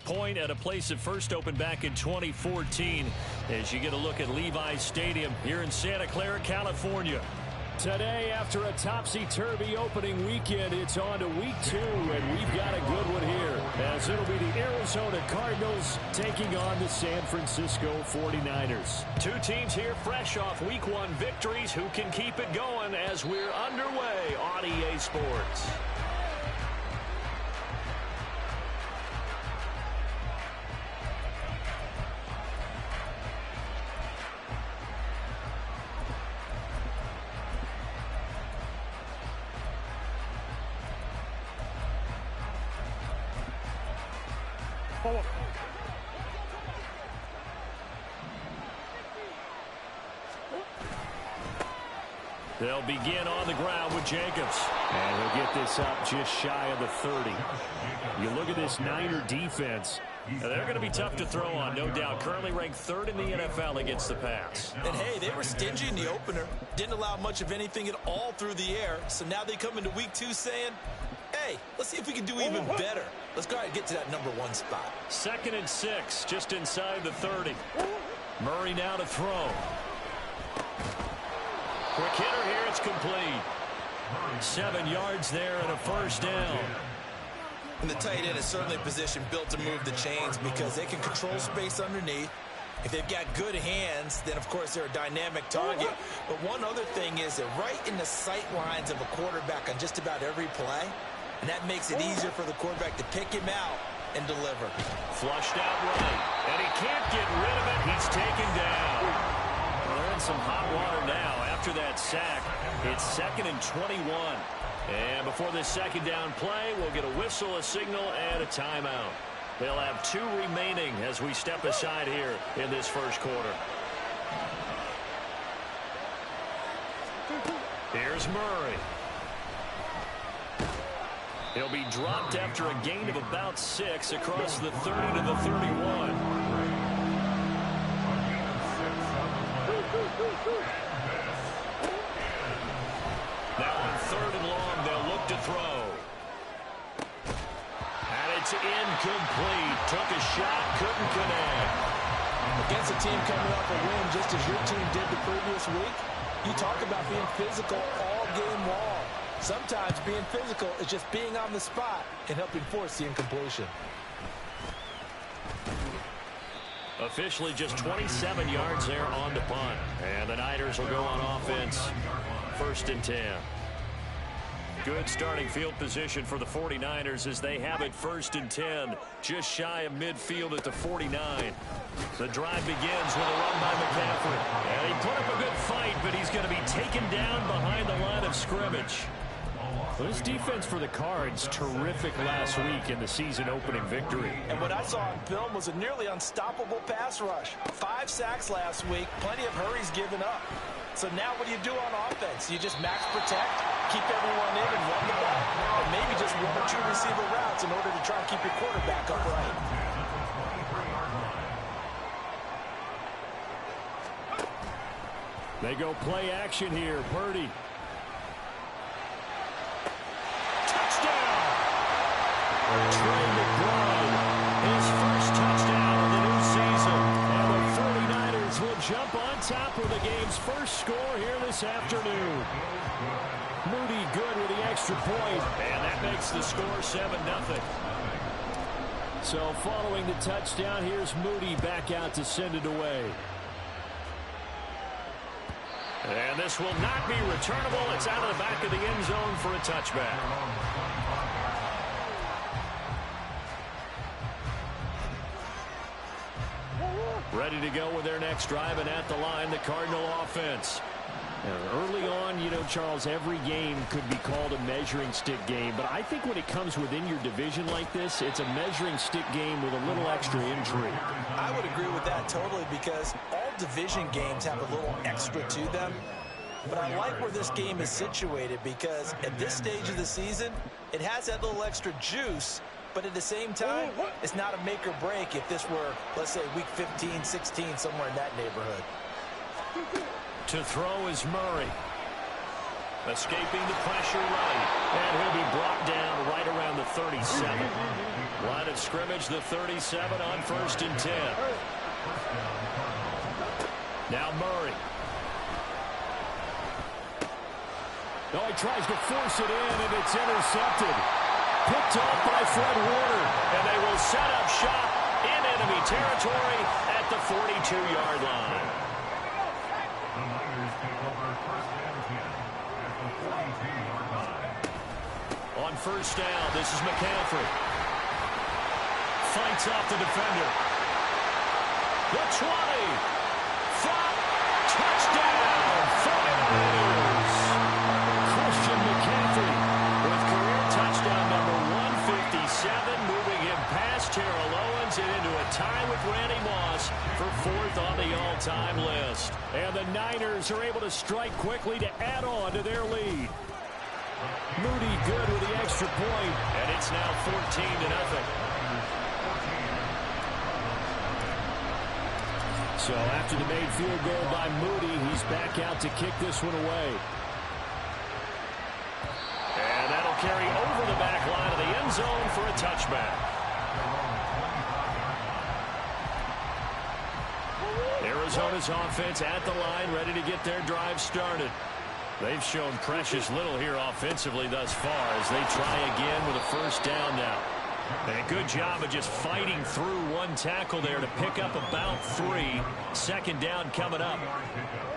Point at a place that first opened back in 2014 as you get a look at Levi's Stadium here in Santa Clara, California. Today, after a topsy-turvy opening weekend, it's on to week 2, and we've got a good one here, as it'll be the Arizona Cardinals taking on the San Francisco 49ers. Two teams here fresh off week 1 victories. Who can keep it going as we're underway on EA Sports? They'll begin on the ground with Jacobs. And he'll get this up just shy of the 30. You look at this Niner defense. They're going to be tough to throw on, no doubt. Currently ranked 3rd in the NFL against the pass. And, hey, they were stingy in the opener. Didn't allow much of anything at all through the air. So now they come into week 2 saying, hey, let's see if we can do even better. Let's go ahead and get to that number 1 spot. 2nd and 6, just inside the 30. Murray now to throw. Quick hitter here, it's complete. 7 yards there and a first down. And the tight end is certainly a position built to move the chains because they can control space underneath. If they've got good hands, then, of course, they're a dynamic target. But one other thing is that right in the sight lines of a quarterback on just about every play, and that makes it easier for the quarterback to pick him out and deliver. Flushed out right, and he can't get rid of it. He's taken down. Well, they're in some hot water now after that sack. It's 2nd and 21. And before this 2nd down play, we'll get a whistle, a signal, and a timeout. They'll have 2 remaining as we step aside here in this first quarter. Here's Murray. He'll be dropped after a gain of about 6 across the 30 to the 31. Now on 3rd and long, they'll look to throw. And it's incomplete. Took a shot, couldn't connect. Against a team coming off a win just as your team did the previous week, you talk about being physical all game long. Sometimes being physical is just being on the spot and helping force the incompletion. Officially just 27 yards there on the punt. And the Niners will go on offense. 1st and 10. Good starting field position for the 49ers as they have it 1st and 10. Just shy of midfield at the 49. The drive begins with a run by McCaffrey. And he put up a good fight, but he's going to be taken down behind the line of scrimmage. Well, this defense for the Cards, terrific last week in the season-opening victory. And what I saw on film was a nearly unstoppable pass rush. 5 sacks last week, plenty of hurries given up. So now what do you do on offense? You just max protect, keep everyone in and run the ball, and maybe just 1 or 2 receiver routes in order to try and keep your quarterback upright. They go play action here. Purdy. Touchdown! Trey McBride, his first touchdown of the new season. And the 49ers will jump on top of the game's first score here this afternoon. Moody good with the extra point. And that makes the score 7-0. So following the touchdown, here's Moody back out to send it away. And this will not be returnable. It's out of the back of the end zone for a touchback. Ready to go with their next drive, and at the line, the Cardinal offense. Early on, you know, Charles, every game could be called a measuring stick game. But I think when it comes within your division like this, it's a measuring stick game with a little extra intrigue. I would agree with that totally because all division games have a little extra to them. But I like where this game is situated because at this stage of the season, it has that little extra juice. But at the same time, it's not a make or break if this were, let's say, week 15, 16, somewhere in that neighborhood. To throw is Murray. Escaping the pressure right. And he'll be brought down right around the 37. Line of scrimmage, the 37 on 1st and 10. Now Murray. No, he tries to force it in, and it's intercepted. Picked off by Fred Warner. And they will set up shop in enemy territory at the 42-yard line. On 1st down, this is McCaffrey. Fights off the defender. The 20. Touchdown, 49ers. Christian McCaffrey with career touchdown number 157, moving him past Terrell Owens and into a tie with Randy Moss for 4th on the all-time list. And the Niners are able to strike quickly to add on to their lead. Moody good with the extra point. And it's now 14-0. So after the made field goal by Moody, he's back out to kick this one away. And that'll carry over the back line of the end zone for a touchback. Arizona's offense at the line, ready to get their drive started. They've shown precious little here offensively thus far as they try again with a 1st down now. And a good job of just fighting through one tackle there to pick up about 3. 2nd down coming up.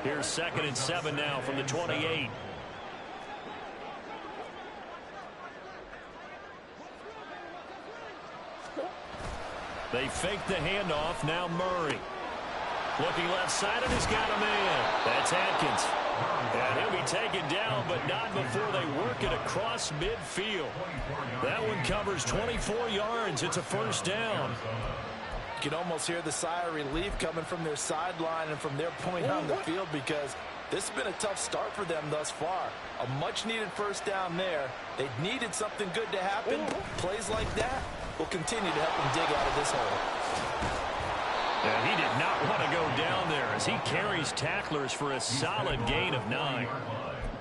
Here's 2nd and 7 now from the 28. They fake the handoff. Now Murray. Looking left side, and he's got a man. That's Atkins. And he'll be taken down, but not before they work it across midfield. That one covers 24 yards. It's a 1st down. You can almost hear the sigh of relief coming from their sideline and from their point on the field, because this has been a tough start for them thus far. A much-needed 1st down there. They needed something good to happen. Plays like that will continue to help them dig out of this hole. And he did not want to go down there as he carries tacklers for a solid gain of 9.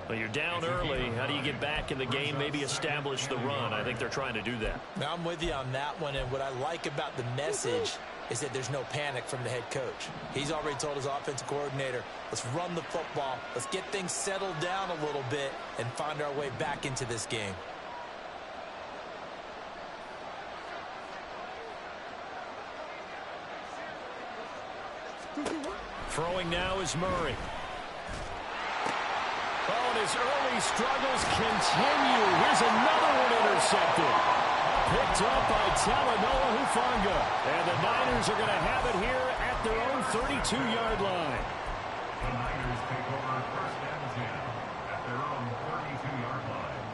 But you're down early. How do you get back in the game, maybe establish the run? I think they're trying to do that. Now, I'm with you on that one, and what I like about the message is that there's no panic from the head coach. He's already told his offensive coordinator, let's run the football, let's get things settled down a little bit and find our way back into this game. Throwing now is Murray. Oh, and his early struggles continue. Here's another one intercepted. Picked up by Talanoa Hufanga. And the Niners are going to have it here at their own 32-yard line. The Niners take over 1st and 10 at their own 32-yard line.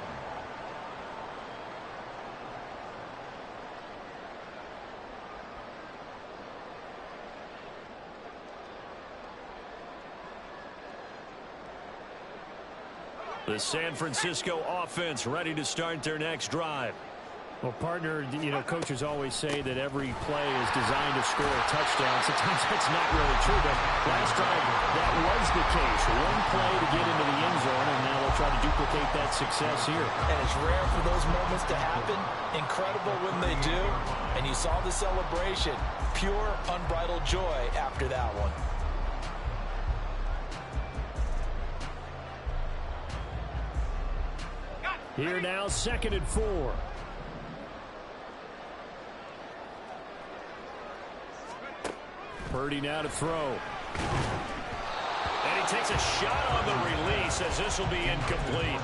The San Francisco offense ready to start their next drive. Well, partner, you know, coaches always say that every play is designed to score a touchdown. Sometimes that's not really true, but last drive, that was the case. One play to get into the end zone, and now they'll try to duplicate that success here. And it's rare for those moments to happen. Incredible when they do. And you saw the celebration. Pure, unbridled joy after that one. Here now, 2nd and 4. Purdy now to throw. And he takes a shot on the release as this will be incomplete.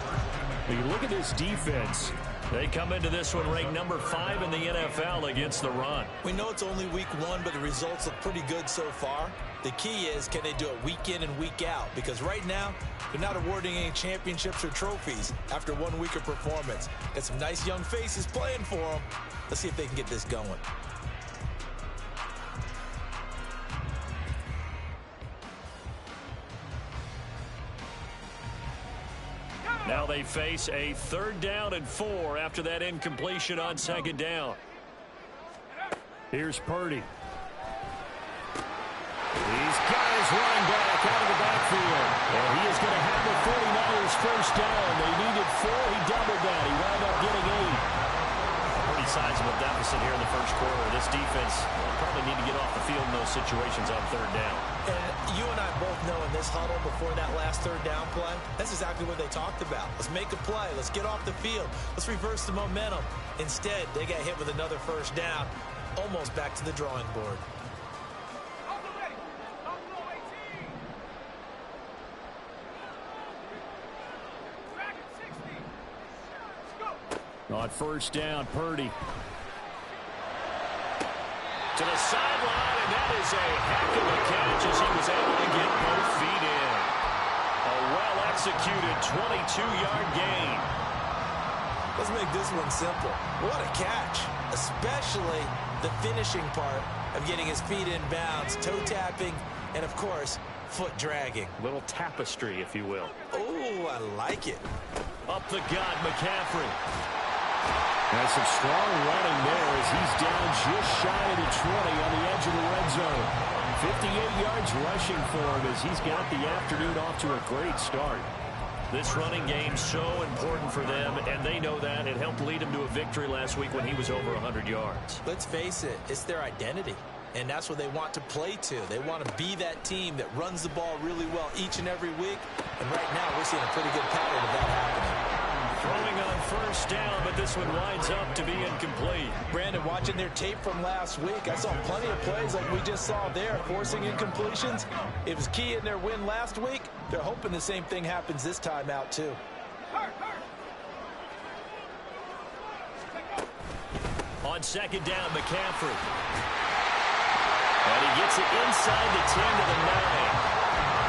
When you look at this defense, they come into this one ranked number 5 in the NFL against the run. We know it's only week 1, but the results look pretty good so far. The key is, can they do it week in and week out? Because right now, they're not awarding any championships or trophies after 1 week of performance. Got some nice young faces playing for them. Let's see if they can get this going. Now they face a 3rd down and 4 after that incompletion on 2nd down. Here's Purdy. He's got his running back out of the backfield. And he is going to have the 49ers 49ers first down. They needed 4. He doubled that. He wound up getting 8. Pretty sizable deficit here in the first quarter. This defense probably need to get off the field in those situations on third down. And you and I both know in this huddle before that last third down play, that's exactly what they talked about. Let's make a play. Let's get off the field. Let's reverse the momentum. Instead, they got hit with another first down, almost back to the drawing board. On first down, Purdy. To the sideline, and that is a heck of a catch as he was able to get both feet in. A well-executed 22-yard gain. Let's make this one simple. What a catch, especially the finishing part of getting his feet in bounds, toe tapping, and, of course, foot dragging. Little tapestry, if you will. Oh, I like it. Up the gut, McCaffrey. Has some strong running there as he's down just shy of the 20 on the edge of the red zone. 58 yards rushing for him as he's got the afternoon off to a great start. This running game so important for them, and they know that. It helped lead him to a victory last week when he was over 100 yards. Let's face it, it's their identity, and that's what they want to play to. They want to be that team that runs the ball really well each and every week, and right now we're seeing a pretty good pattern of that happening. Throwing on first down, but this one winds up to be incomplete. Brandon, watching their tape from last week, I saw plenty of plays like we just saw there, forcing incompletions. It was key in their win last week. They're hoping the same thing happens this time out, too. On second down, McCaffrey. And he gets it inside the 10 to the 9.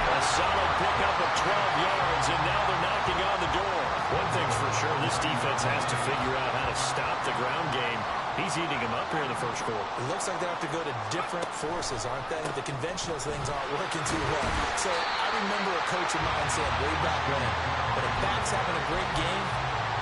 A solid pickup of 12 yards, and now they're knocking on the door. One thing's for sure, this defense has to figure out how to stop the ground game. He's eating them up here in the first quarter. It looks like they have to go to different forces, aren't they? The conventional things aren't working too well. So I remember a coach of mine saying way back when a back's having a great game,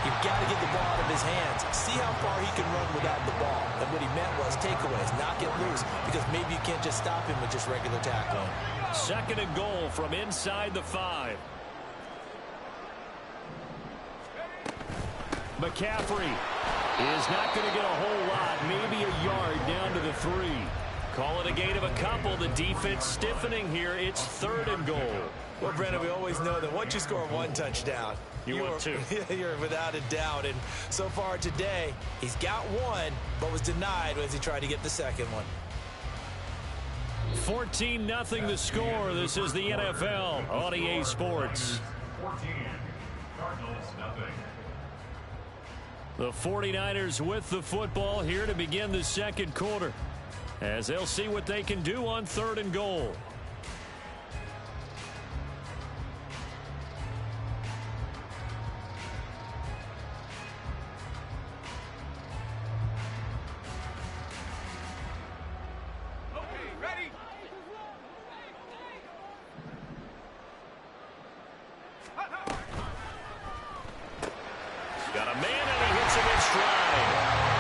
you've got to get the ball out of his hands. See how far he can run without the ball. And what he meant was takeaways, not get loose, because maybe you can't just stop him with just regular tackling. Second and goal from inside the 5. McCaffrey is not going to get a whole lot, maybe a yard down to the 3. Call it a gain of a couple. The defense stiffening here. It's third and goal. Well, Brandon, we always know that once you score one touchdown, want two. You're without a doubt. And so far today, he's got one, but was denied as he tried to get the second one. 14-0 the score. This is the NFL on EA Sports. 14. Cardinals, nothing. The 49ers with the football here to begin the second quarter, as they'll see what they can do on third and goal. Got a man, and he hits him in stride.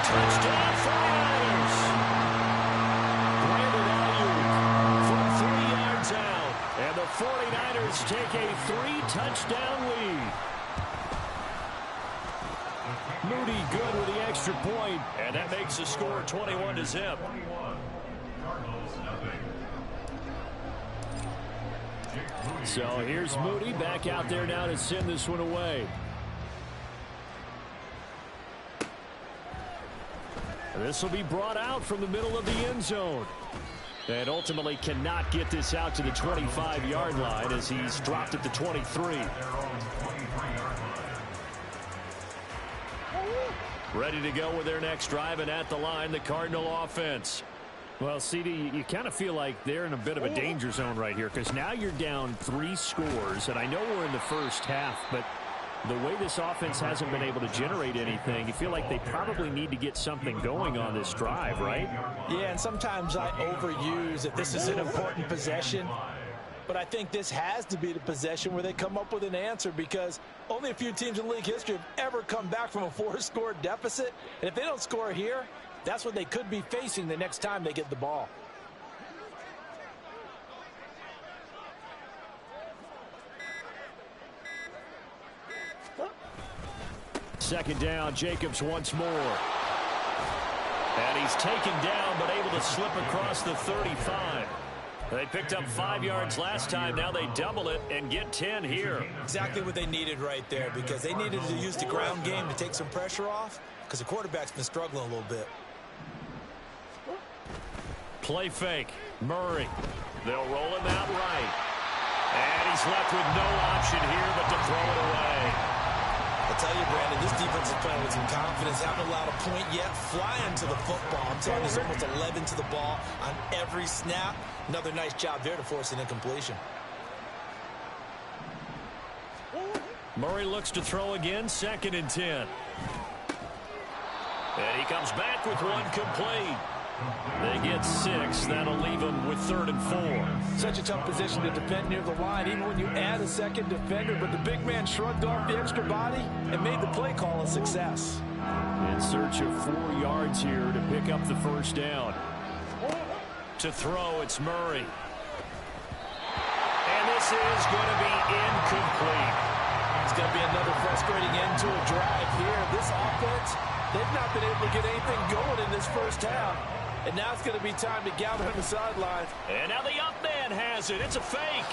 Touchdown, 49ers. Brandon Ayuk from 3 yards out. And the 49ers take a 3-touchdown lead. Moody good with the extra point. And that makes the score 21-0. 21. Cardinals, nothing. So here's Moody back out there now to send this one away. This will be brought out from the middle of the end zone. And ultimately cannot get this out to the 25-yard line as he's dropped at the 23. Ready to go with their next drive, and at the line, the Cardinal offense. Well, CD, you kind of feel like they're in a bit of a danger zone right here because now you're down 3 scores, and I know we're in the first half, but the way this offense hasn't been able to generate anything, you feel like they probably need to get something going on this drive, right? Yeah, and sometimes I overuse that this is an important possession. But I think this has to be the possession where they come up with an answer because only a few teams in league history have ever come back from a 4-score deficit. And if they don't score here, that's what they could be facing the next time they get the ball. second down. Jacobs once more. And he's taken down, but able to slip across the 35. They picked up 5 yards last time. Now they double it and get 10 here. Exactly what they needed right there, because they needed to use the ground game to take some pressure off, because the quarterback's been struggling a little bit. Play fake. Murray. They'll roll him out right. And he's left with no option here but to throw it away. I tell you, Brandon, this defense is playing with some confidence. Haven't allowed a point yet. Flying to the football. I'm telling you, there's almost 11 to the ball on every snap. Another nice job there to force an incompletion. Murray looks to throw again. 2nd and 10. And he comes back with one complete. They get 6. That'll leave them with 3rd and 4. Such a tough position to defend near the line, even when you add a second defender. But the big man shrugged off the extra body and made the play call a success. In search of 4 yards here to pick up the first down. To throw, it's Murray. And this is going to be incomplete. It's going to be another frustrating end to a drive here. This offense, they've not been able to get anything going in this first half. And now it's going to be time to gather on the sideline. And now the up man has it. It's a fake.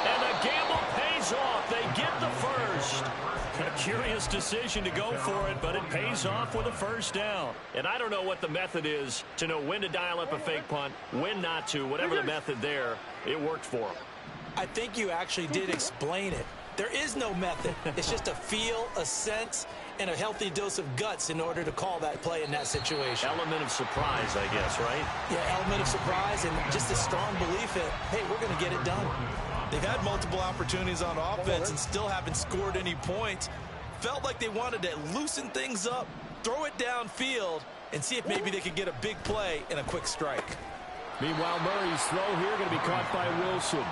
And the gamble pays off. They get the first. A curious decision to go for it, but it pays off with a first down. And I don't know what the method is to know when to dial up a fake punt, when not to. Whatever the method there, it worked for them. I think you actually did explain it. There is no method. It's just a feel, a sense, and a healthy dose of guts in order to call that play in that situation. Element of surprise, I guess, right? Yeah, element of surprise and just a strong belief in, hey, we're going to get it done. They've had multiple opportunities on offense and still haven't scored any points. Felt like they wanted to loosen things up, throw it downfield, and see if maybe they could get a big play and a quick strike. Meanwhile, Murray's throw here going to be caught by Wilson.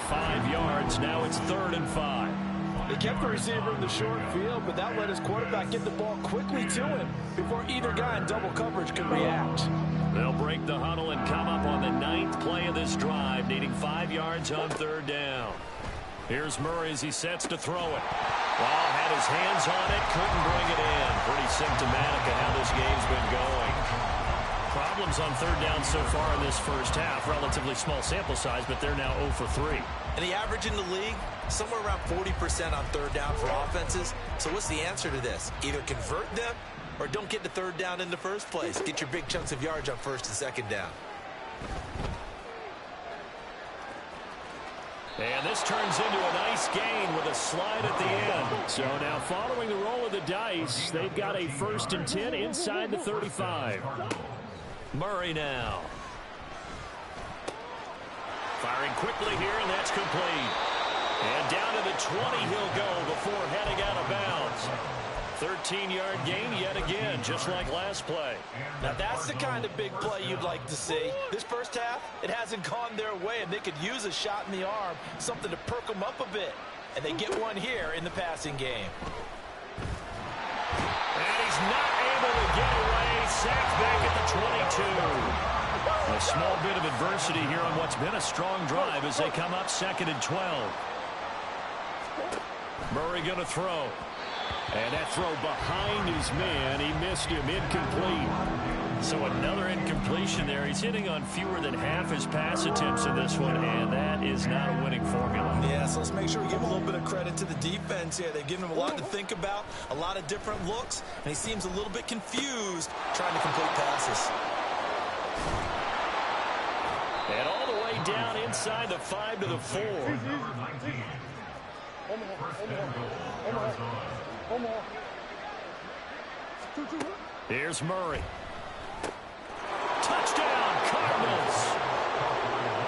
5 yards. Now it's 3rd and 5. They kept the receiver in the short field, but that let his quarterback get the ball quickly to him before either guy in double coverage could react. They'll break the huddle and come up on the 9th play of this drive, needing 5 yards on 3rd down. Here's Murray as he sets to throw it. Well, had his hands on it, couldn't bring it in. Pretty symptomatic of how this game's been going. Problems on 3rd down so far in this first half. Relatively small sample size, but they're now 0 for 3. And the average in the league, somewhere around 40% on 3rd down for offenses. So what's the answer to this? Either convert them or don't get to 3rd down in the first place. Get your big chunks of yards on 1st and 2nd down. And this turns into a nice gain with a slide at the end. So now following the roll of the dice, they've got a 1st and 10 inside the 35. Murray now. Firing quickly here, and that's complete. And down to the 20 he'll go before heading out of bounds. 13-yard gain yet again, just like last play. Now that's the kind of big play you'd like to see. This first half, it hasn't gone their way, and they could use a shot in the arm, something to perk them up a bit. And they get one here in the passing game. And he's not able to get away. Sacked back at the 22. A small bit of adversity here on what's been a strong drive as they come up 2nd and 12. Murray going to throw. And that throw behind his man. He missed him. Incomplete. So another incompletion there. He's hitting on fewer than half his pass attempts in this one, and that is not a winning formula. Yeah, so let's make sure we give a little bit of credit to the defense here. They've given him a lot to think about, a lot of different looks, and he seems a little bit confused trying to complete passes. And all the way down inside the 5 to the 4. Here's Murray. Touchdown, Cardinals.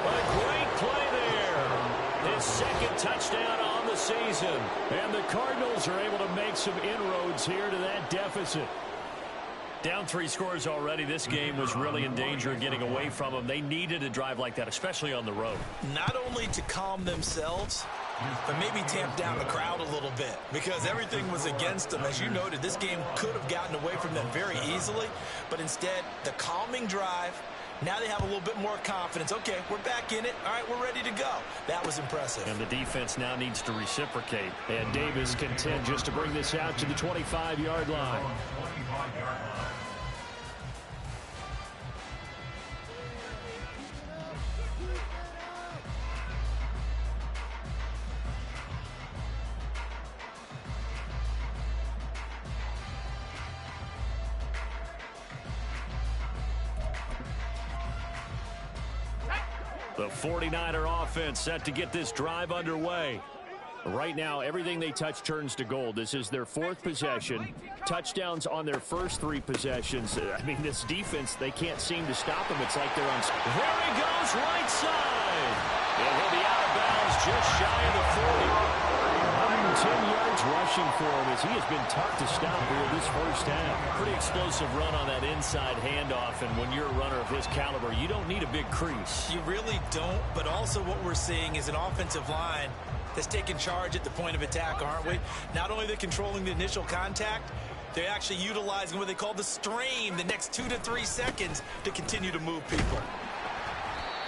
A great play there. His 2nd touchdown on the season. And the Cardinals are able to make some inroads here to that deficit. Down 3 scores already. This game was really in danger of getting away from them. They needed a drive like that, especially on the road. Not only to calm themselves, but maybe tamp down the crowd a little bit, because everything was against them. As you noted, this game could have gotten away from them very easily, but instead, the calming drive, Now they have a little bit more confidence. Okay, we're back in it. All right, we're ready to go. That was impressive. And the defense now needs to reciprocate. And Davis content just to bring this out to the 25-yard line. 25-yard line. The 49er offense set to get this drive underway. Right now, everything they touch turns to gold. This is their fourth possession. Touchdowns on their first three possessions. I mean, this defense, they can't seem to stop them. It's like they're on... There he goes, right side. And he'll be out of bounds just shy of the 40. 110 yards rushing for him as he has been tough to stop here this first half. Pretty explosive run on that inside handoff, and when you're a runner of his caliber, you don't need a big crease. You really don't, but also what we're seeing is an offensive line that's taking charge at the point of attack, aren't we? Not only are they controlling the initial contact, they're actually utilizing what they call the strain, the next 2 to 3 seconds to continue to move people.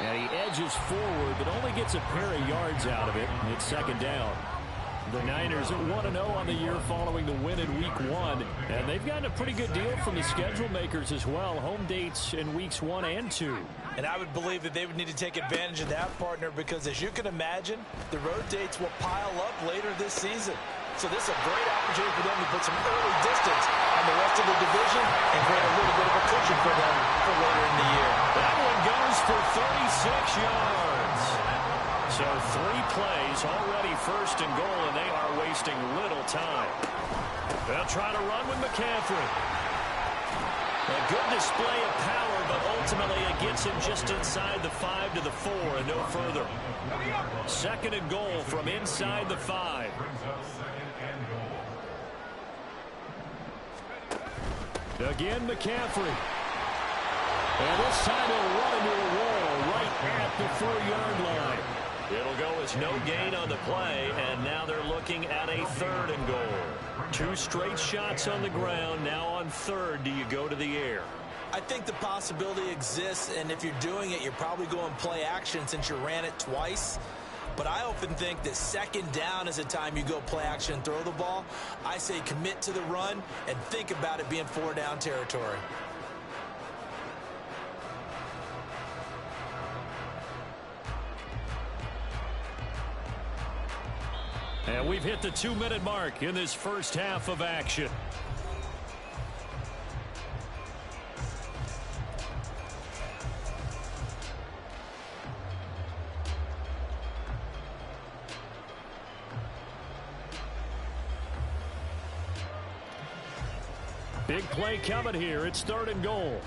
And he edges forward, but only gets a pair of yards out of it. It's second down. The Niners are 1-0 on the year following the win in Week 1. And they've gotten a pretty good deal from the schedule makers as well. Home dates in Weeks 1 and 2. And I would believe that they would need to take advantage of that, partner, because as you can imagine, the road dates will pile up later this season. So this is a great opportunity for them to put some early distance on the rest of the division and create a little bit of a cushion for them for later in the year. That one goes for 36 yards. So 3 plays, already first and goal, and they are wasting little time. They'll try to run with McCaffrey. A good display of power, but ultimately it gets him just inside the 5 to the 4 and no further. Second and goal from inside the 5. Again, McCaffrey. And this time he'll run into a wall right at the 4-yard line. It'll go as no gain on the play, and now they're looking at a third and goal. 2 straight shots on the ground. Now on third, do you go to the air? I think the possibility exists, and if you're doing it, you're probably going play action since you ran it twice. But I often think that second down is a time you go play action and throw the ball. I say commit to the run and think about it being 4-down territory. And we've hit the 2-minute mark in this first half of action. Big play coming here. It's third and goal.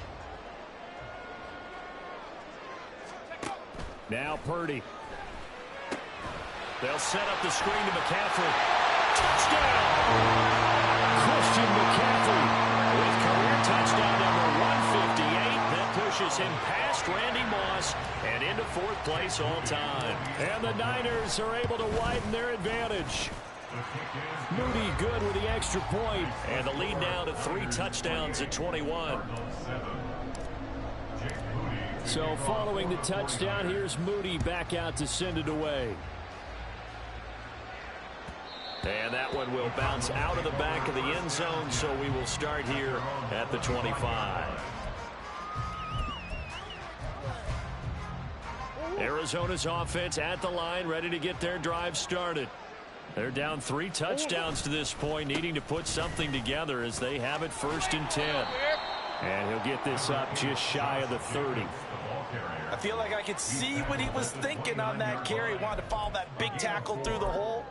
Now Purdy. They'll set up the screen to McCaffrey. Touchdown! Christian McCaffrey with career touchdown number 158. That pushes him past Randy Moss and into 4th place all time. And the Niners are able to widen their advantage. Moody good with the extra point. And the lead now to 3 touchdowns at 21. So following the touchdown, here's Moody back out to send it away. And that one will bounce out of the back of the end zone, so we will start here at the 25. Arizona's offense at the line, ready to get their drive started. They're down 3 touchdowns to this point, needing to put something together as they have it first and 10. And he'll get this up just shy of the 30. I feel like I could see what he was thinking on that carry. Wanted to follow that big tackle through the hole.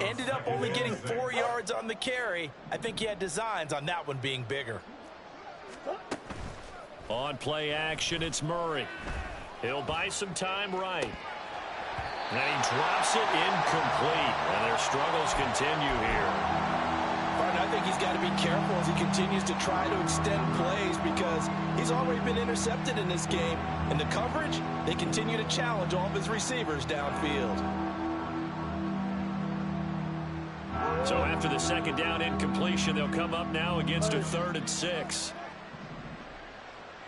Ended up only getting 4 yards on the carry. I think he had designs on that one being bigger. On play action, it's Murray. He'll buy some time right. And he drops it incomplete. And their struggles continue here. I think he's got to be careful as he continues to try to extend plays because he's already been intercepted in this game. And the coverage, they continue to challenge all of his receivers downfield. So after the second down incompletion, they'll come up now against a 3rd and 6.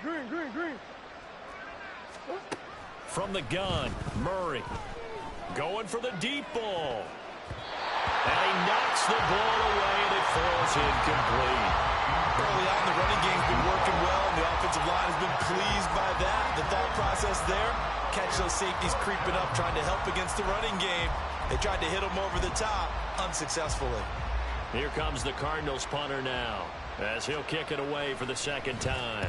Green. From the gun, Murray. Going for the deep ball. And he knocks the ball away, and it falls incomplete. Early on, the running game's been working well, and the offensive line has been pleased by that. The thought process there, catch those safeties creeping up, trying to help against the running game. They tried to hit him over the top, unsuccessfully. Here comes the Cardinals punter now, as he'll kick it away for the second time.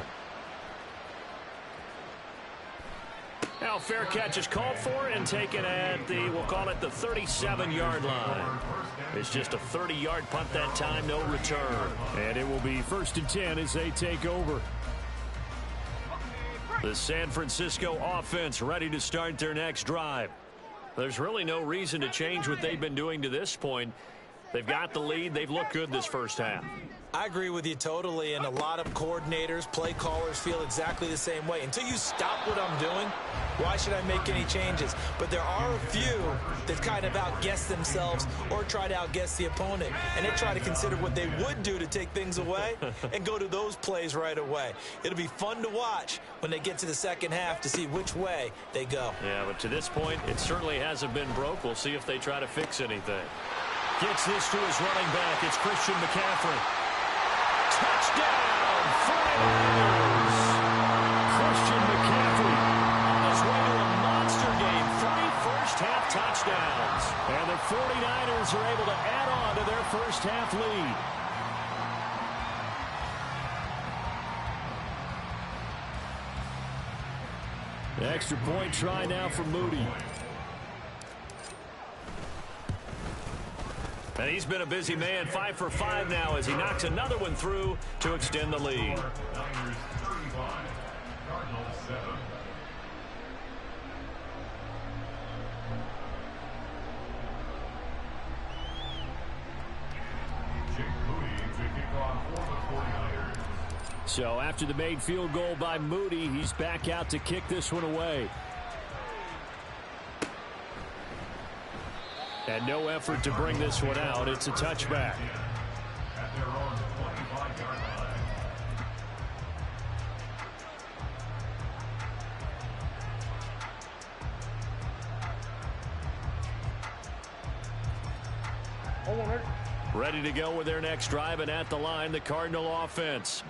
Now, fair catch is called for and taken at the, we'll call it the 37-yard line. It's just a 30-yard punt that time, no return. And it will be 1st and 10 as they take over. The San Francisco offense ready to start their next drive. There's really no reason to change what they've been doing to this point. They've got the lead. They've looked good this first half. I agree with you totally, and a lot of coordinators, play callers feel exactly the same way. Until you stop what I'm doing, why should I make any changes? But there are a few that kind of outguess themselves or try to outguess the opponent, and they try to consider what they would do to take things away and go to those plays right away. It'll be fun to watch when they get to the second half to see which way they go. Yeah, but to this point, it certainly hasn't been broke. We'll see if they try to fix anything. Gets this to his running back. It's Christian McCaffrey. Touchdown, 49ers! Christian McCaffrey on his way to a monster game. 3 first-half touchdowns. And the 49ers are able to add on to their first-half lead. The extra point try now for Moody. And he's been a busy man, 5 for 5 now as he knocks another one through to extend the lead. So after the made field goal by Moody, he's back out to kick this one away. And no effort to bring this one out. It's a touchback. At their own 25-yard line. Ready to go with their next drive, and at the line, the Cardinal offense.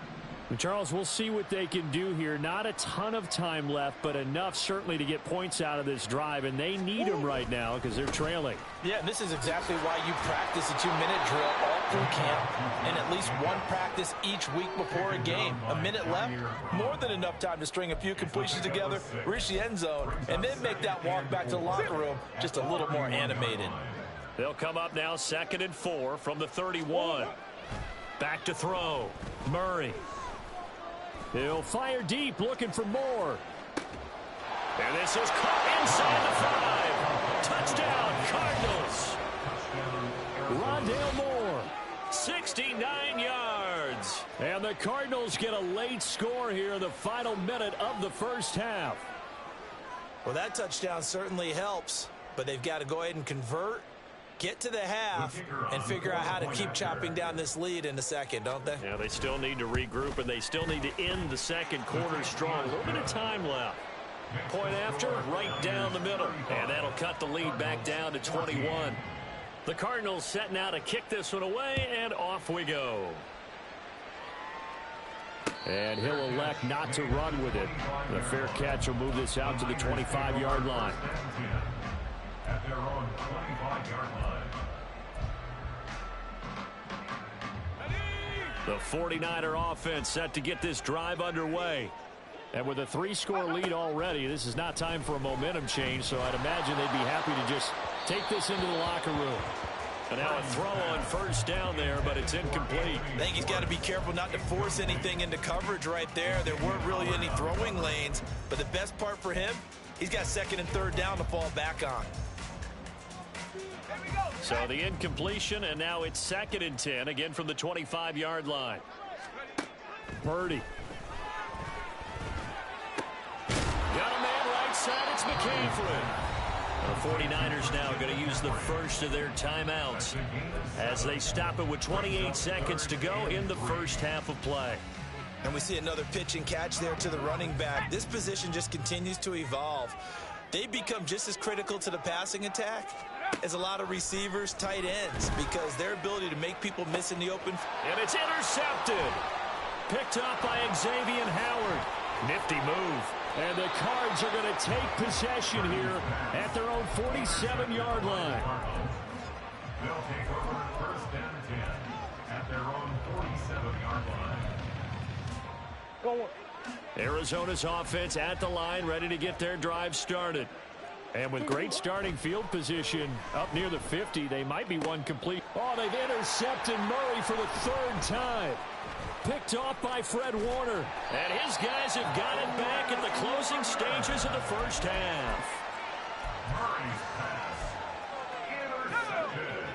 Charles, we'll see what they can do here. Not a ton of time left, but enough certainly to get points out of this drive, and they need them right now because they're trailing. Yeah, this is exactly why you practice a 2-minute drill all through camp and at least one practice each week before a game. A minute left, more than enough time to string a few completions together, reach the end zone, and then make that walk back to the locker room just a little more animated. They'll come up now 2nd and 4 from the 31. Back to throw. Murray. He'll fire deep, looking for more. And this is caught inside the 5. Touchdown, Cardinals. Rondale Moore. 69 yards. And the Cardinals get a late score here in the final minute of the first half. Well, that touchdown certainly helps, but they've got to go ahead and convert, get to the half, and figure out how to keep chopping down this lead in the second, don't they? Yeah, they still need to regroup, and they still need to end the second quarter strong. A little bit of time left. Point after, right down the middle. And that'll cut the lead back down to 21. The Cardinals setting out to kick this one away, and off we go. And he'll elect not to run with it. The fair catch will move this out to the 25-yard line. At their own 25-yard line. The 49er offense set to get this drive underway. And with a 3-score lead already, this is not time for a momentum change, so I'd imagine they'd be happy to just take this into the locker room. And now a throw on first down there, but it's incomplete. I think he's got to be careful not to force anything into coverage right there. There weren't really any throwing lanes, but the best part for him, he's got 2nd and 3rd down to fall back on. So the incompletion, and now it's 2nd and 10, again from the 25-yard line. Purdy. Got a man right side, it's McCaffrey. The 49ers now going to use the first of their timeouts as they stop it with 28 seconds to go in the first half of play. And we see another pitch and catch there to the running back. This position just continues to evolve. They become just as critical to the passing attack as a lot of receivers, tight ends, because their ability to make people miss in the open. And it's intercepted. Picked up by Xavier Howard. Nifty move. And the Cards are going to take possession here at their own 47-yard line. They'll take over first and 10 at their own 47-yard line. Arizona's offense at the line, ready to get their drive started. And with great starting field position up near the 50, they might be one complete. Oh, they've intercepted Murray for the third time. Picked off by Fred Warner. And his guys have got it back at the closing stages of the first half. Murray's pass intercepted.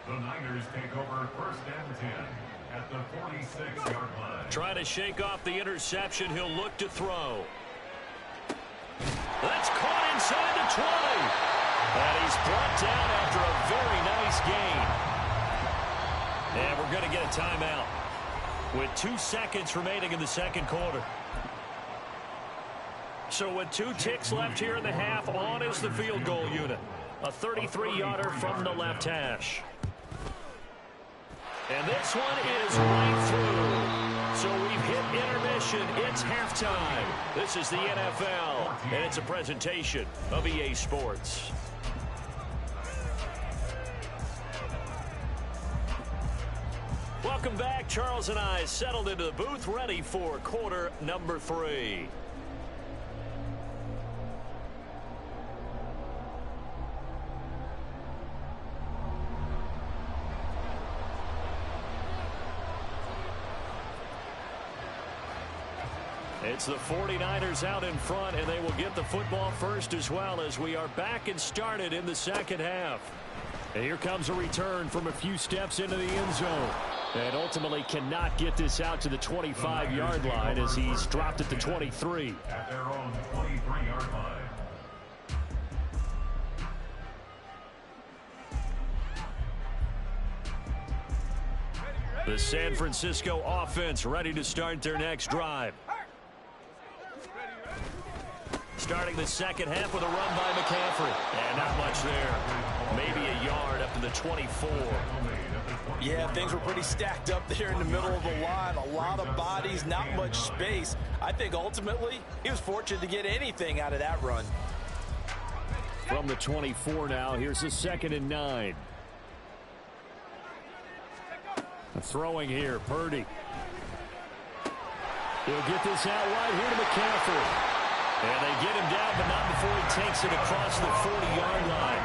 The Niners take over first and 10 at the 46-yard line. Trying to shake off the interception. He'll look to throw. That's caught inside the 20. And he's brought down after a very nice gain. And we're going to get a timeout with 2 seconds remaining in the second quarter. So with 2 ticks left here in the half, on is the field goal unit. A 33-yarder from the left hash. And this one is right through. So we've hit intermission. It's halftime. This is the NFL, and it's a presentation of EA Sports. Welcome back. Charles and I settled into the booth, ready for quarter number 3. It's the 49ers out in front, and they will get the football first as well as we are back and started in the second half. And here comes a return from a few steps into the end zone. And ultimately cannot get this out to the 25-yard line as he's dropped at the 23. At their own 23-yard line. The San Francisco offense ready to start their next drive. Starting the second half with a run by McCaffrey. And not much there. Maybe a yard up to the 24. Yeah, things were pretty stacked up there in the middle of the line. A lot of bodies, not much space. I think ultimately he was fortunate to get anything out of that run. From the 24 now, here's a 2nd and 9. Throwing here, Purdy. He'll get this out wide here to McCaffrey. And they get him down, but not before he takes it across the 40-yard line.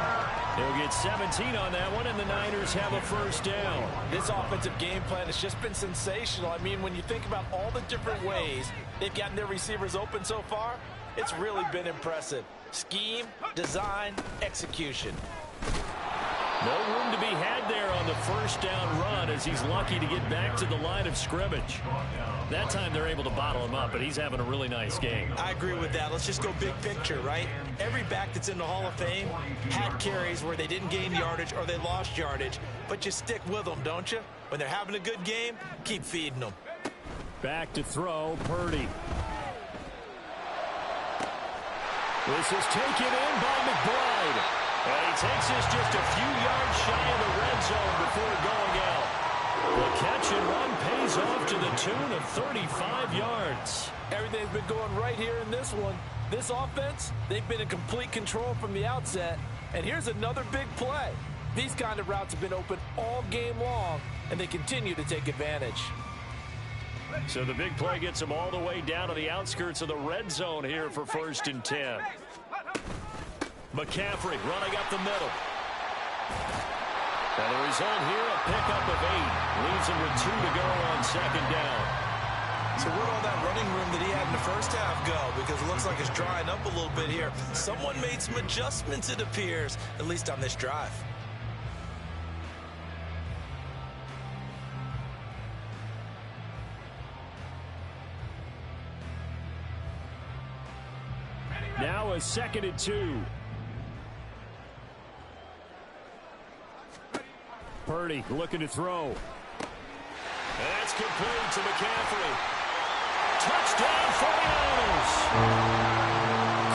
They'll get 17 on that one, and the Niners have a first down. This offensive game plan has just been sensational. I mean, when you think about all the different ways they've gotten their receivers open so far, it's really been impressive. Scheme, design, execution. No room to be had there on the first down run as he's lucky to get back to the line of scrimmage. That time they're able to bottle him up, but he's having a really nice game. I agree with that. Let's just go big picture, right? Every back that's in the Hall of Fame had carries where they didn't gain yardage or they lost yardage, but you stick with them, don't you? When they're having a good game, keep feeding them. Back to throw, Purdy. This is taken in by McBride. And he takes this just a few yards shy of the red zone before going out. The catch and run pays off to the tune of 35 yards. Everything's been going right here in this one. This offense, they've been in complete control from the outset. And here's another big play. These kind of routes have been open all game long, and they continue to take advantage. So the big play gets them all the way down to the outskirts of the red zone here for 1st and 10. McCaffrey running up the middle. And the result here, a pickup of 8. Leaves him with 2 to go on 2nd down. So where'd all that running room that he had in the first half go? Because it looks like it's drying up a little bit here. Someone made some adjustments, it appears, at least on this drive. Now a 2nd and 2. Purdy looking to throw. That's complete to McCaffrey. Touchdown 49ers.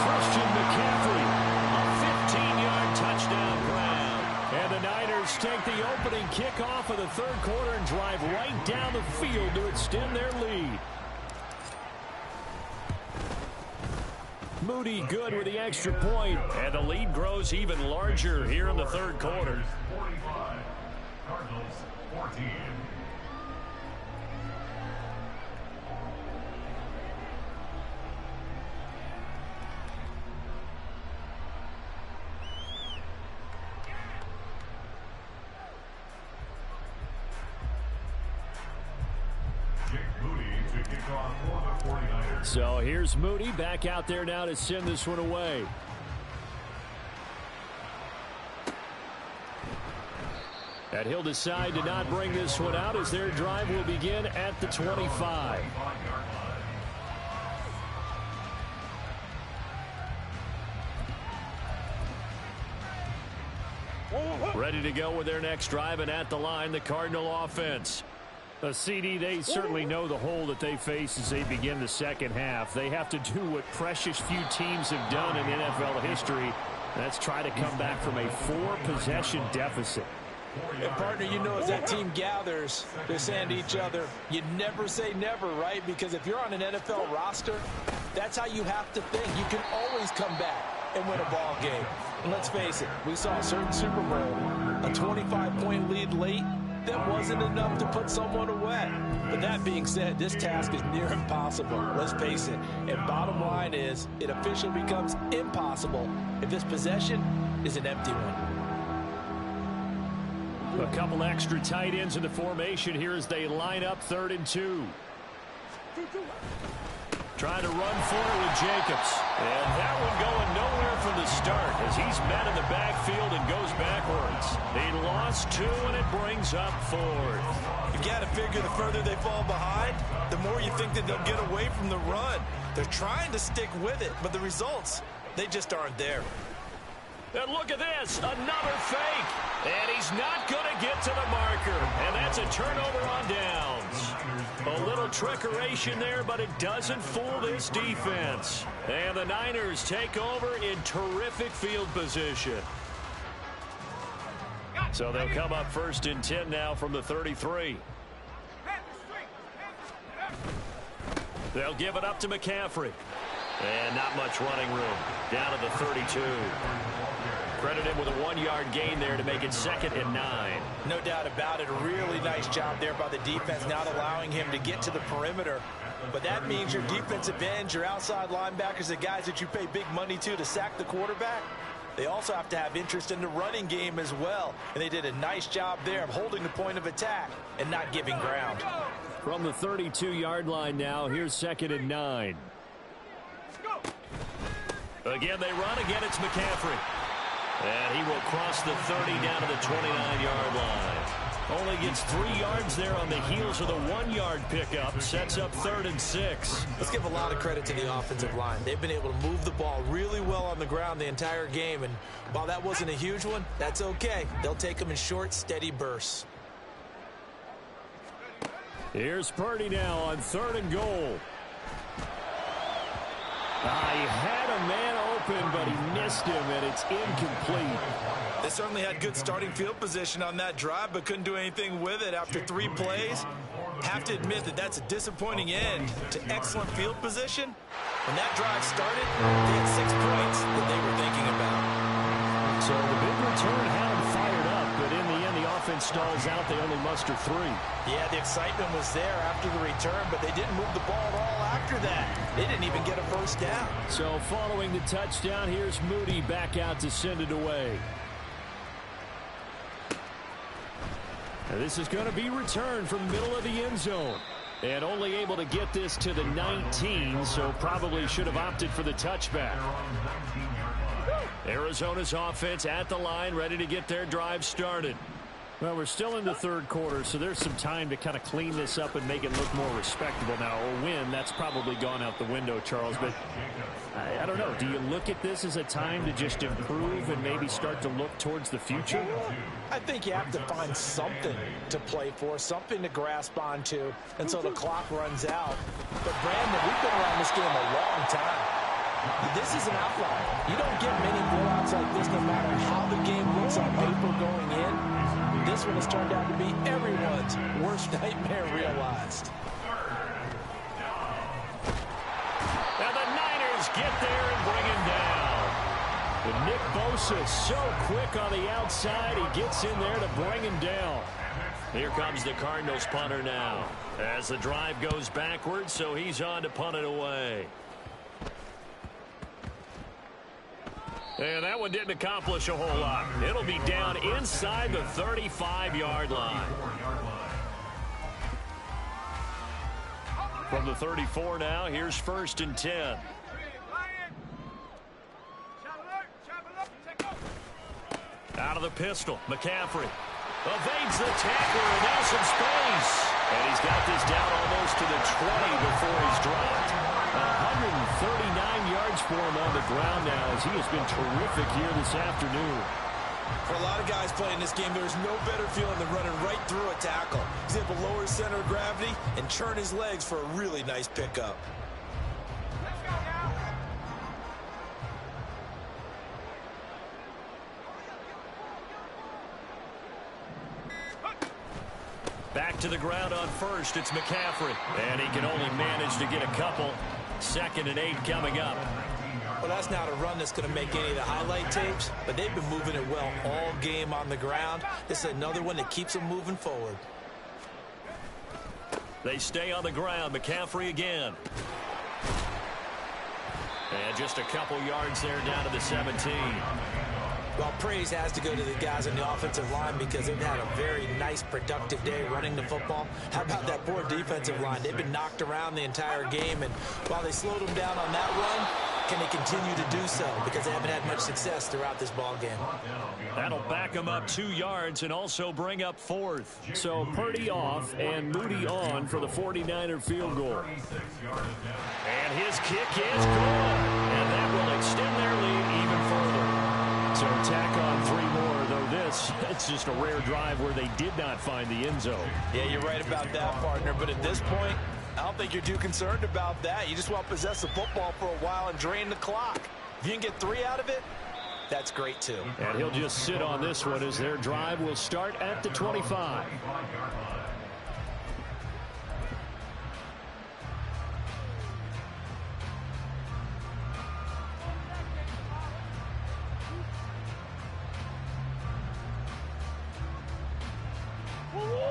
Christian McCaffrey, a 15-yard touchdown grab. And the Niners take the opening kickoff of the third quarter and drive right down the field to extend their lead. Moody good with the extra point. And the lead grows even larger here in the third quarter. 45. Cardinals 14. So here's Moody back out there now to send this one away. And he'll decide to not bring this one out as their drive will begin at the 25. Ready to go with their next drive, and at the line, the Cardinal offense. CD, they certainly know the hole that they face as they begin the second half. They have to do what precious few teams have done in NFL history. That's try to come back from a 4-possession deficit. And partner, you know, as that team gathers, they're saying to each other, you never say never, right? Because if you're on an NFL roster, that's how you have to think. You can always come back and win a ball game. And let's face it, we saw a certain Super Bowl, a 25-point lead late. That wasn't enough to put someone away. But that being said, this task is near impossible. Let's face it. And bottom line is, it officially becomes impossible if this possession is an empty one. A couple extra tight ends in the formation here as they line up 3rd and 2. Trying to run for it with Jacobs. And that one going nowhere from the start as he's met in the backfield and goes backwards. They lost 2, and it brings up 4th. You got to figure the further they fall behind, the more you think that they'll get away from the run. They're trying to stick with it, but the results, they just aren't there. And look at this, another fake. And he's not going to get to the marker. And that's a turnover on downs. A little trickeration there, but it doesn't fool this defense. And the Niners take over in terrific field position. So they'll come up 1st and 10 now from the 33. They'll give it up to McCaffrey. And not much running room. Down to the 32. Credit him with a 1-yard gain there to make it 2nd and 9. No doubt about it. A really nice job there by the defense, not allowing him to get to the perimeter. But that means your defensive ends, your outside linebackers, the guys that you pay big money to sack the quarterback, they also have to have interest in the running game as well. And they did a nice job there of holding the point of attack and not giving ground. From the 32-yard line now, here's 2nd and 9. Again, they run. Again, it's McCaffrey. And he will cross the 30 down to the 29-yard line. Only gets 3 yards there on the heels of the 1-yard pickup. Sets up 3rd and 6. Let's give a lot of credit to the offensive line. They've been able to move the ball really well on the ground the entire game. And while that wasn't a huge one, that's okay. They'll take them in short, steady bursts. Here's Purdy now on 3rd and goal. He had a man open, but he missed him, and it's incomplete. They certainly had good starting field position on that drive, but couldn't do anything with it after 3 plays. Have to admit that that's a disappointing end to excellent field position. When that drive started, they had 6 points that they were thinking about. So the big return had them fired up, but in the end, the offense stalls out. They only muster 3. Yeah, the excitement was there after the return, but they didn't move the ball at all after that. They didn't even get a first down. So following the touchdown, here's Moody back out to send it away. And this is going to be returned from the middle of the end zone. And only able to get this to the 19, so probably should have opted for the touchback. Arizona's offense at the line, ready to get their drive started. Well, we're still in the third quarter, so there's some time to kind of clean this up and make it look more respectable. Now, a win, that's probably gone out the window, Charles. But I don't know. Do you look at this as a time to just improve and maybe start to look towards the future? I think you have to find something to play for, something to grasp onto until the clock runs out. But, Brandon, we've been around this game a long time. This is an outlier. You don't get many blowouts like this no matter how the game looks on paper going in. This one has turned out to be everyone's worst nightmare realized. And the Niners get there and bring him down. And Nick Bosa so quick on the outside, he gets in there to bring him down. Here comes the Cardinals punter now. As the drive goes backwards, so he's on to punt it away. And that one didn't accomplish a whole lot. It'll be down inside the 35-yard line. From the 34 now, here's 1st and 10. Out of the pistol, McCaffrey evades the tackler, and now some space. And he's got this down almost to the 20 before he's dropped. 139 yards for him on the ground now, as he has been terrific here this afternoon. For a lot of guys playing this game, there's no better feeling than running right through a tackle. He's able to lower his center of gravity and churn his legs for a really nice pickup. Back to the ground on 1st, it's McCaffrey. And he can only manage to get a couple. 2nd and 8 coming up. Well, that's not a run that's going to make any of the highlight tapes, but they've been moving it well all game on the ground. This is another one that keeps them moving forward. They stay on the ground. McCaffrey again. And just a couple yards there down to the 17. Well, praise has to go to the guys on the offensive line because they've had a very nice, productive day running the football. How about that poor defensive line? They've been knocked around the entire game, and while they slowed them down on that run, can they continue to do so? Because they haven't had much success throughout this ball game. That'll back them up 2 yards and also bring up 4th. So Purdy off and Moody on for the 49er field goal. And his kick is good. And that will extend their lead even further. So tack on 3 more, though it's just a rare drive where they did not find the end zone. Yeah, you're right about that, partner. But at this point, I don't think you're too concerned about that. You just want to possess the football for a while and drain the clock. If you can get 3 out of it, that's great, too. And he'll just sit on this one as their drive will start at the 25.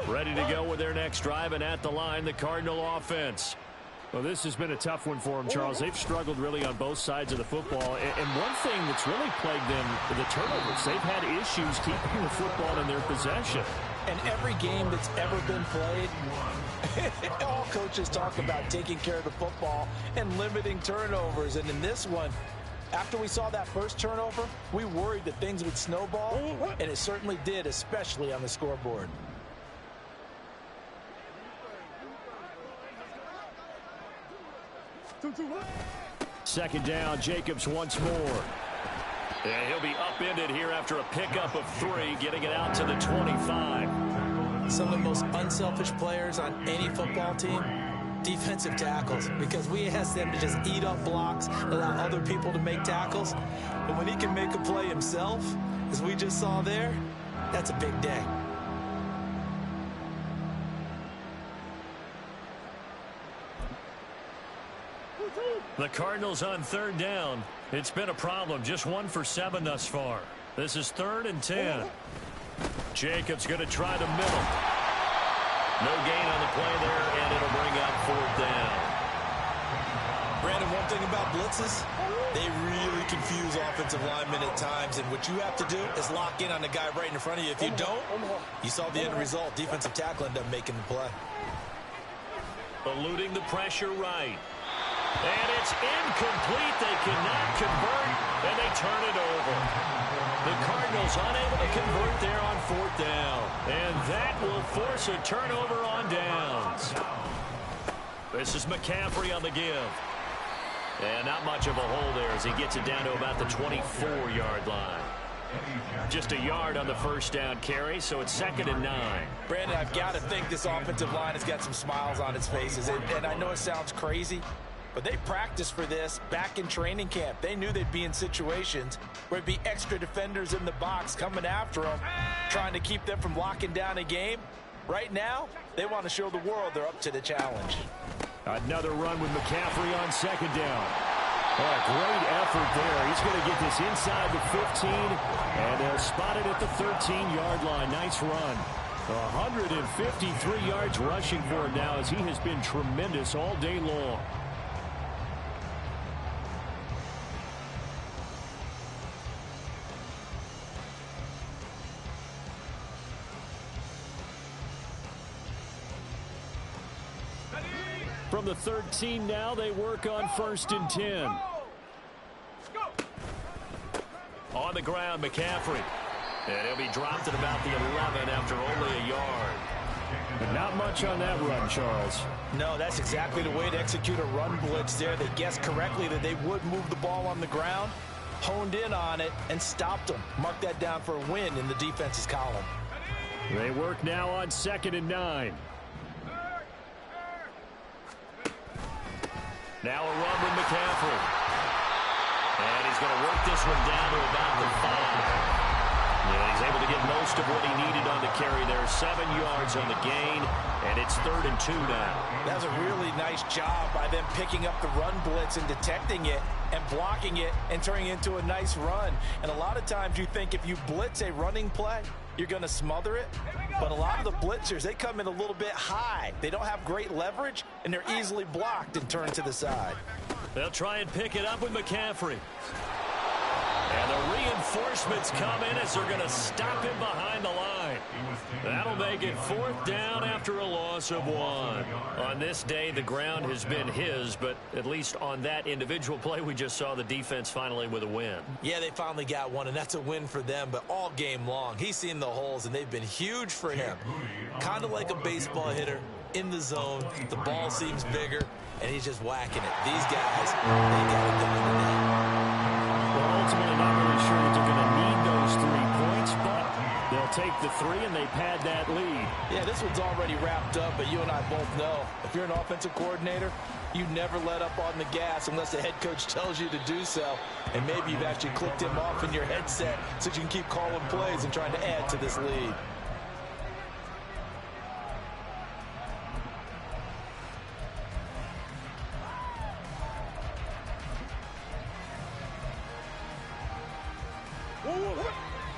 Ready to go with their next drive, and at the line, the Cardinal offense. Well, this has been a tough one for them, Charles. They've struggled really on both sides of the football. And one thing that's really plagued them, the turnovers. They've had issues keeping the football in their possession. And every game that's ever been played, all coaches talk about taking care of the football and limiting turnovers. And in this one, after we saw that first turnover, we worried that things would snowball, and it certainly did, especially on the scoreboard. Second down, Jacobs once more. And he'll be upended here after a pickup of 3, getting it out to the 25. Some of the most unselfish players on any football team, defensive tackles, because we ask them to just eat up blocks, allow other people to make tackles. But when he can make a play himself, as we just saw there, that's a big day. The Cardinals on 3rd down. It's been a problem. Just 1 for 7 thus far. This is 3rd and 10. Jacobs going to try the middle. No gain on the play there, and it'll bring up 4th down. Brandon, one thing about blitzes, they really confuse offensive linemen at times, and what you have to do is lock in on the guy right in front of you. If you don't, you saw the end result. Defensive tackle ended up making the play. Eluding the pressure right. And it's incomplete. They cannot convert, and they turn it over. The Cardinals unable to convert there on 4th down. And that will force a turnover on downs. This is McCaffrey on the give. And not much of a hole there as he gets it down to about the 24-yard line. Just a yard on the first down carry, so it's 2nd and 9. Brandon, I've got to think this offensive line has got some smiles on its faces. And I know it sounds crazy, but they practiced for this back in training camp. They knew they'd be in situations where it'd be extra defenders in the box coming after them, trying to keep them from locking down a game. Right now, they want to show the world they're up to the challenge. Another run with McCaffrey on 2nd down. Oh, great effort there. He's going to get this inside the 15, and they'll spot it at the 13-yard line. Nice run. 153 yards rushing for him now as he has been tremendous all day long. From the 13 now, they work on 1st and 10. On the ground, McCaffrey. And he'll be dropped at about the 11 after only a yard. But not much on that run, Charles. No, that's exactly the way to execute a run blitz there. They guessed correctly that they would move the ball on the ground, honed in on it, and stopped them. Mark that down for a win in the defense's column. They work now on 2nd and 9. Now a run with McCaffrey. And he's going to work this one down to about the 5. Yeah, he's able to get most of what he needed on the carry there. 7 yards on the gain, and it's 3rd and 2 now. That was a really nice job by them picking up the run blitz and detecting it and blocking it and turning it into a nice run. And a lot of times you think if you blitz a running play, you're going to smother it. But a lot of the blitzers, they come in a little bit high. They don't have great leverage, and they're easily blocked and turned to the side. They'll try and pick it up with McCaffrey. And the reinforcements come in as they're going to stop him behind the line. That'll make it 4th down after a loss of 1. On this day, the ground has been his, but at least on that individual play, we just saw the defense finally with a win. Yeah, they finally got one, and that's a win for them, but all game long, he's seen the holes, and they've been huge for him. Kind of like a baseball hitter in the zone. The ball seems bigger, and he's just whacking it. These guys, they got it done in the net. Well, ultimately not really sure that they're going to need those 3 points, but they'll take the 3 and they pad that lead. Yeah, this one's already wrapped up, but you and I both know if you're an offensive coordinator, you never let up on the gas unless the head coach tells you to do so. And maybe you've actually clicked him off in your headset so you can keep calling plays and trying to add to this lead.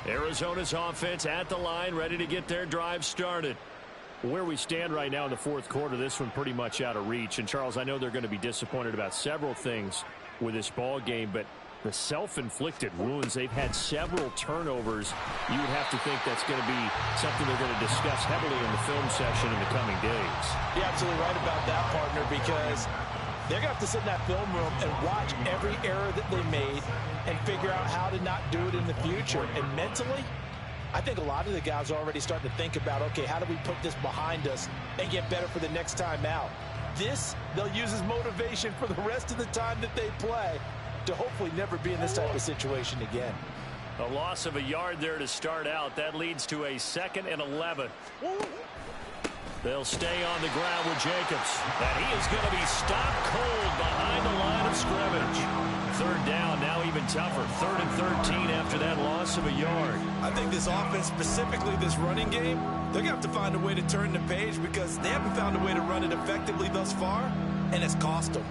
Arizona's offense at the line, ready to get their drive started. Where we stand right now in the 4th quarter, this one pretty much out of reach. And, Charles, I know they're going to be disappointed about several things with this ball game, but the self-inflicted wounds, they've had several turnovers. You would have to think that's going to be something they're going to discuss heavily in the film session in the coming days. You're absolutely right about that, partner, because they're going to have to sit in that film room and watch every error that they made and figure out how to not do it in the future. And mentally, I think a lot of the guys are already starting to think about, okay, how do we put this behind us and get better for the next time out? This, they'll use as motivation for the rest of the time that they play to hopefully never be in this type of situation again. A loss of a yard there to start out. That leads to a 2nd and 11. They'll stay on the ground with Jacobs. And he is going to be stopped cold behind the line of scrimmage. 3rd down, now even tougher. 3rd and 13 after that loss of a yard. I think this offense, specifically this running game, they're going to have to find a way to turn the page because they haven't found a way to run it effectively thus far, and it's cost them.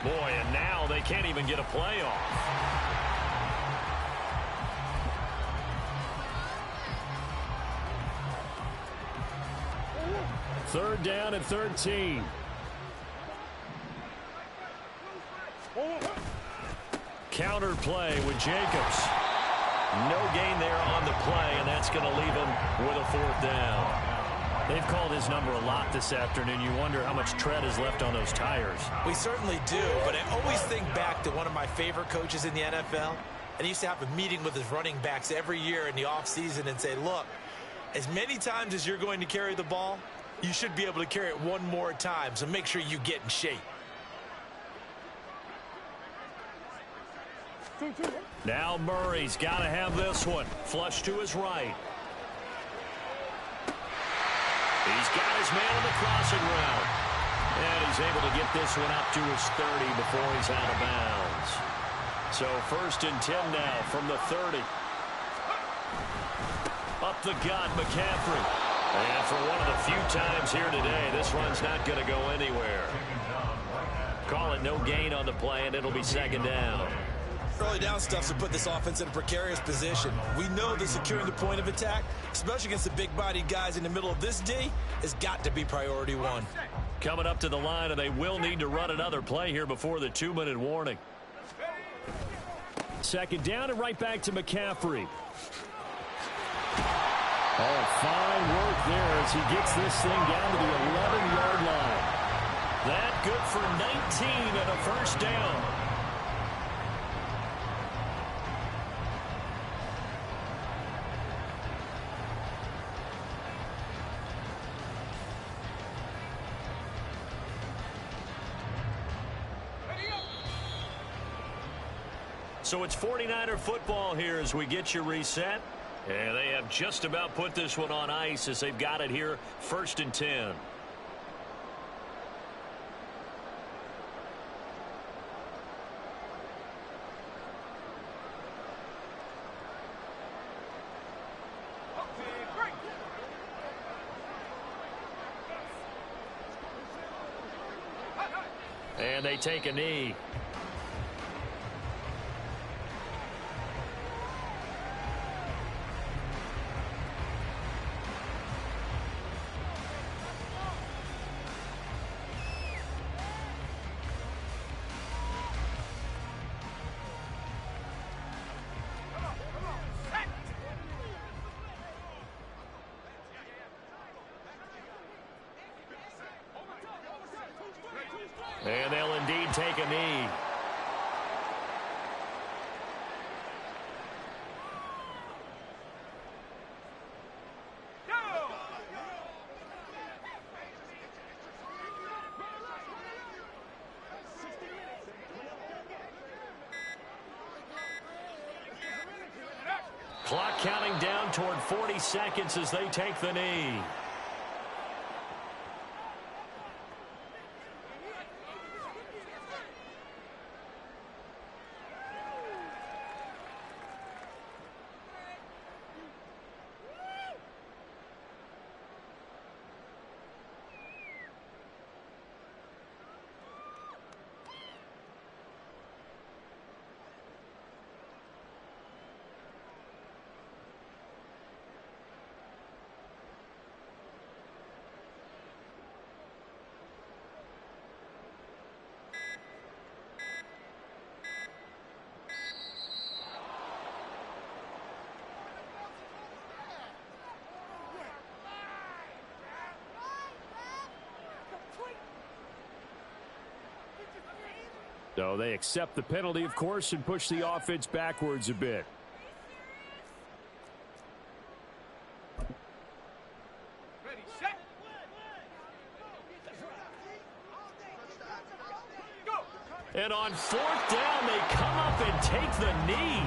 Boy, and now they can't even get a play off. Third down and 13. Counter play with Jacobs. No gain there on the play, and that's going to leave him with a fourth down. They've called his number a lot this afternoon. You wonder how much tread is left on those tires. We certainly do, but I always think back to one of my favorite coaches in the NFL. And he used to have a meeting with his running backs every year in the offseason and say, look, as many times as you're going to carry the ball, you should be able to carry it one more time, so make sure you get in shape. Now Murray's got to have this one. Flush to his right. He's got his man on the crossing route. And he's able to get this one up to his 30 before he's out of bounds. So 1st and 10 now from the 30. Up the gut, McCaffrey. And for one of the few times here today, this run's not going to go anywhere. Call it no gain on the play, and it'll be 2nd down. Early down stuff to put this offense in a precarious position. We know that securing the point of attack, especially against the big-bodied guys in the middle of this D, has got to be priority one. Coming up to the line, and they will need to run another play here before the 2-minute warning. 2nd down and right back to McCaffrey. Oh, fine work there as he gets this thing down to the 11-yard line. That good for 19 and a 1st down. So it's 49er football here as we get you reset. And they have just about put this one on ice as they've got it here, 1st and 10. And they take a knee. And they'll indeed take a knee. Clock counting down toward 40 seconds as they take the knee. So they accept the penalty, of course, and push the offense backwards a bit. Ready, set. Go. And on 4th down, they come up and take the knee.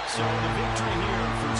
So the victory here for